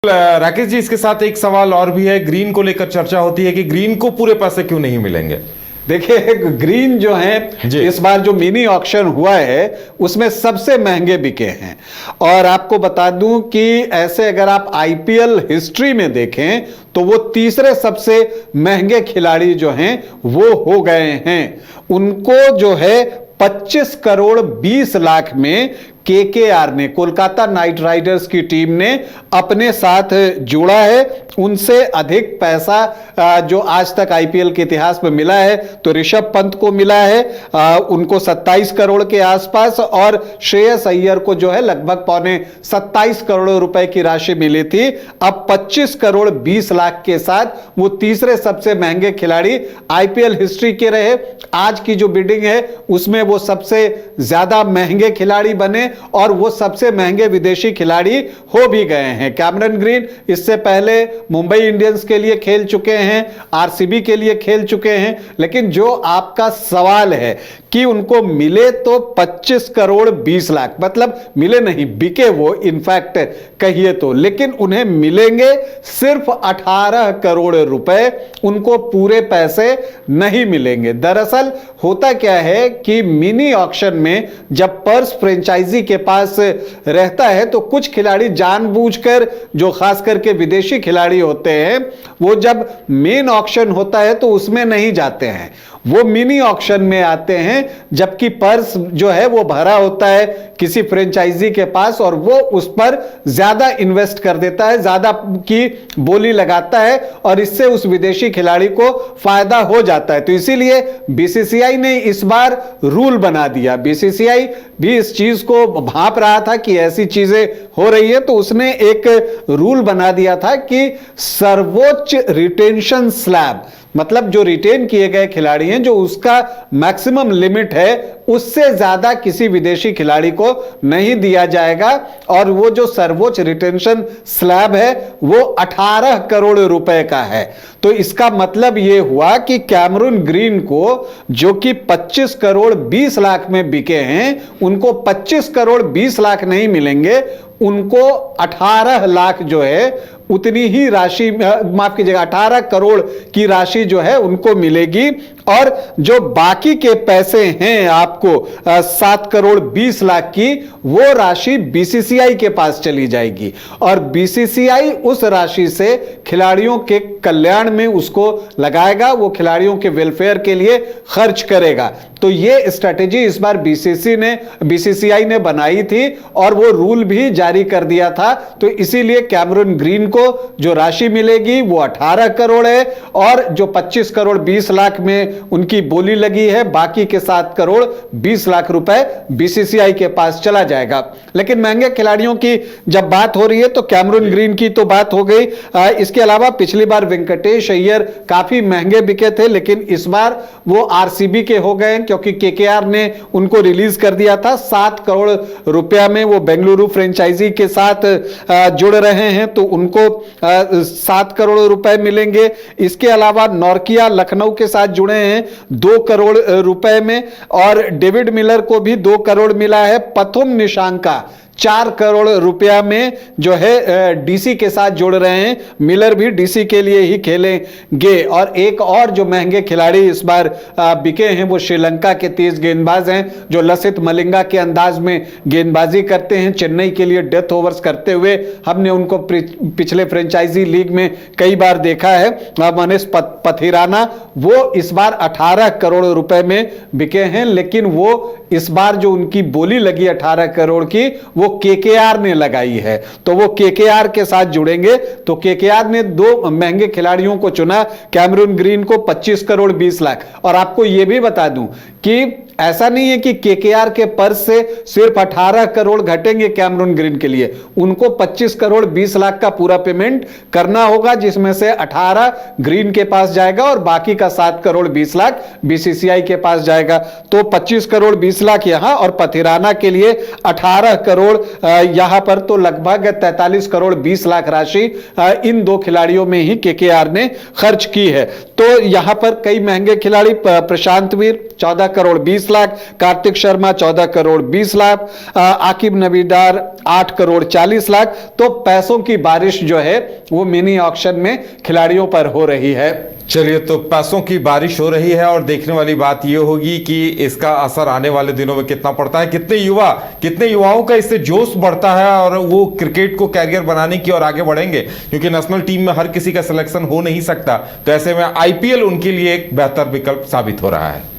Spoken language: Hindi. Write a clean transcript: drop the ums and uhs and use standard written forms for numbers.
राकेश जी, इसके साथ एक सवाल और भी है। ग्रीन को लेकर चर्चा होती है कि ग्रीन को पूरे पैसे क्यों नहीं मिलेंगे। देखिए, ग्रीन जो है इस बार जो मिनी ऑक्शन हुआ है उसमें सबसे महंगे बिके हैं। और आपको बता दूं कि ऐसे अगर आप आईपीएल हिस्ट्री में देखें तो वो तीसरे सबसे महंगे खिलाड़ी जो हैं वो हो गए हैं। उनको जो है 25 करोड़ 20 लाख में केकेआर ने, कोलकाता नाइट राइडर्स की टीम ने अपने साथ जोड़ा है। उनसे अधिक पैसा जो आज तक आईपीएल के इतिहास में मिला है तो ऋषभ पंत को मिला है, उनको 27 करोड़ के आसपास, और श्रेयस अय्यर को जो है लगभग पौने 27 करोड़ रुपए की राशि मिली थी। अब 25 करोड़ 20 लाख के साथ वो तीसरे सबसे महंगे खिलाड़ी आईपीएल हिस्ट्री के रहे। आज की जो बिडिंग है उसमें वो सबसे ज्यादा महंगे खिलाड़ी बने और वो सबसे महंगे विदेशी खिलाड़ी हो भी गए हैं। कैमरन ग्रीन इससे पहले मुंबई इंडियंस के लिए खेल चुके हैं, आरसीबी के लिए खेल चुके हैं। लेकिन जो आपका सवाल है कि उनको मिले तो 25 करोड़ 20 लाख, मतलब मिले नहीं, बिके वो इनफैक्ट कहिए तो, लेकिन उन्हें मिलेंगे सिर्फ 18 करोड़ रुपए, उनको पूरे पैसे नहीं मिलेंगे। दरअसल होता क्या है कि मिनी ऑक्शन में जब पर्स फ्रेंचाइजी के पास रहता है तो कुछ खिलाड़ी जानबूझकर, जो खास करके विदेशी खिलाड़ी होते हैं, वो जब मेन ऑक्शन होता है तो उसमें नहीं जाते हैं, वो मिनी ऑक्शन में आते हैं, जबकि पर्स जो है वो भरा होता है किसी फ्रेंचाइजी के पास और वो उस पर ज्यादा इन्वेस्ट कर देता है, ज्यादा की बोली लगाता है और इससे उस विदेशी खिलाड़ी को फायदा हो जाता है। तो इसीलिए बीसीसीआई ने इस बार रूल बना दिया। बीसीसीआई भी इस चीज को भांप रहा था कि ऐसी चीजें हो रही है, तो उसने एक रूल बना दिया था कि सर्वोच्च रिटेंशन स्लैब, मतलब जो रिटेन किए गए खिलाड़ी हैं, जो उसका मैक्सिमम लिमिट है उससे ज्यादा किसी विदेशी खिलाड़ी को नहीं दिया जाएगा। और वो जो सर्वोच्च रिटेंशन स्लैब है वो 18 करोड़ रुपए का है। तो इसका मतलब ये हुआ कि कैमरून ग्रीन को, जो कि 25 करोड़ 20 लाख में बिके हैं, उनको 25 करोड़ 20 लाख नहीं मिलेंगे, उनको 18 लाख जो है उतनी ही राशि, माफ कीजिएगा, 18 करोड़ की राशि जो है उनको मिलेगी। और जो बाकी के पैसे हैं आपको 7 करोड़ 20 लाख की, वो राशि बीसीसीआई के पास चली जाएगी और बीसीसीआई उस राशि से खिलाड़ियों के कल्याण में उसको लगाएगा, वो खिलाड़ियों के वेलफेयर के लिए खर्च करेगा। तो ये स्ट्रेटेजी इस बार बीसीसीआई ने बनाई थी और वो रूल भी जारी कर दिया था। तो इसीलिए कैमरून ग्रीन को जो राशि मिलेगी वो 18 करोड़ है और जो 25 करोड़ 20 लाख में उनकी बोली लगी है, बाकी के 7 करोड़ 20 लाख रुपए बीसीसीआई के पास चला जाएगा। लेकिन महंगे खिलाड़ियों की जब बात हो रही है तो कैमरून ग्रीन की तो बात हो गई। इसके अलावा पिछली बार वेंकटेश अय्यर काफी महंगे बिके थे, लेकिन इस बार वो आरसीबी के हो गए क्योंकि केकेआर ने उनको रिलीज कर दिया था। 7 करोड़ रुपया में वो बेंगलुरु फ्रेंचाइजी के साथ जुड़ रहे हैं, तो उनको 7 करोड़ रुपए मिलेंगे। इसके अलावा नॉर्किया लखनऊ के साथ जुड़े हैं 2 करोड़ रुपए में, और डेविड मिलर को भी 2 करोड़ मिला है। पथुम निशांका 4 करोड़ रुपया में जो है डीसी के साथ जुड़ रहे हैं, मिलर भी डीसी के लिए ही खेलेंगे। और एक और जो महंगे खिलाड़ी इस बार बिके हैं वो श्रीलंका के तेज गेंदबाज हैं, जो लसित मलिंगा के अंदाज में गेंदबाजी करते हैं। चेन्नई के लिए डेथ ओवर्स करते हुए हमने उनको पिछले फ्रेंचाइजी लीग में कई बार देखा है। मनीष पथिराना वो इस बार 18 करोड़ रुपए में बिके हैं, लेकिन वो इस बार जो उनकी बोली लगी 18 करोड़ की, वो केकेआर ने लगाई है, तो वो केकेआर के साथ जुड़ेंगे। तो केकेआर ने 2 महंगे खिलाड़ियों को चुना, कैमरून ग्रीन को 25 करोड़ 20 लाख। और आपको यह भी बता दूं कि ऐसा नहीं है कि केकेआर के पर्स से सिर्फ 18 करोड़ घटेंगे कैमरून ग्रीन के लिए, उनको 25 करोड़ 20 लाख का पूरा पेमेंट करना होगा, जिसमें से 18 ग्रीन के पास जाएगा और बाकी का 7 करोड़ 20 लाख बीसीसीआई के पास जाएगा। तो 25 करोड़ 20 लाख यहां और पथिराना के लिए 18 करोड़ यहां पर, तो लगभग 43 करोड़ 20 लाख राशि इन 2 खिलाड़ियों में ही केकेआर ने खर्च की है। तो यहां पर कई महंगे खिलाड़ी, प्रशांत वीर 14 करोड़ 20 लाख, कार्तिक शर्मा 14 करोड़ 20 लाख, आकिब नबीदार 8 करोड़ 40 लाख। तो पैसों की बारिश जो है वो मिनी ऑक्शन में खिलाड़ियों पर हो रही है। चलिए, तो पैसों की बारिश हो रही है और देखने वाली बात यह होगी कि इसका असर आने वाले दिनों में कितना पड़ता है, कितने युवाओं का इससे जोश बढ़ता है और वो क्रिकेट को कैरियर बनाने की और आगे बढ़ेंगे, क्योंकि नेशनल टीम में हर किसी का सिलेक्शन हो नहीं सकता। तो ऐसे में आईपीएल उनके लिए एक बेहतर विकल्प साबित हो रहा है।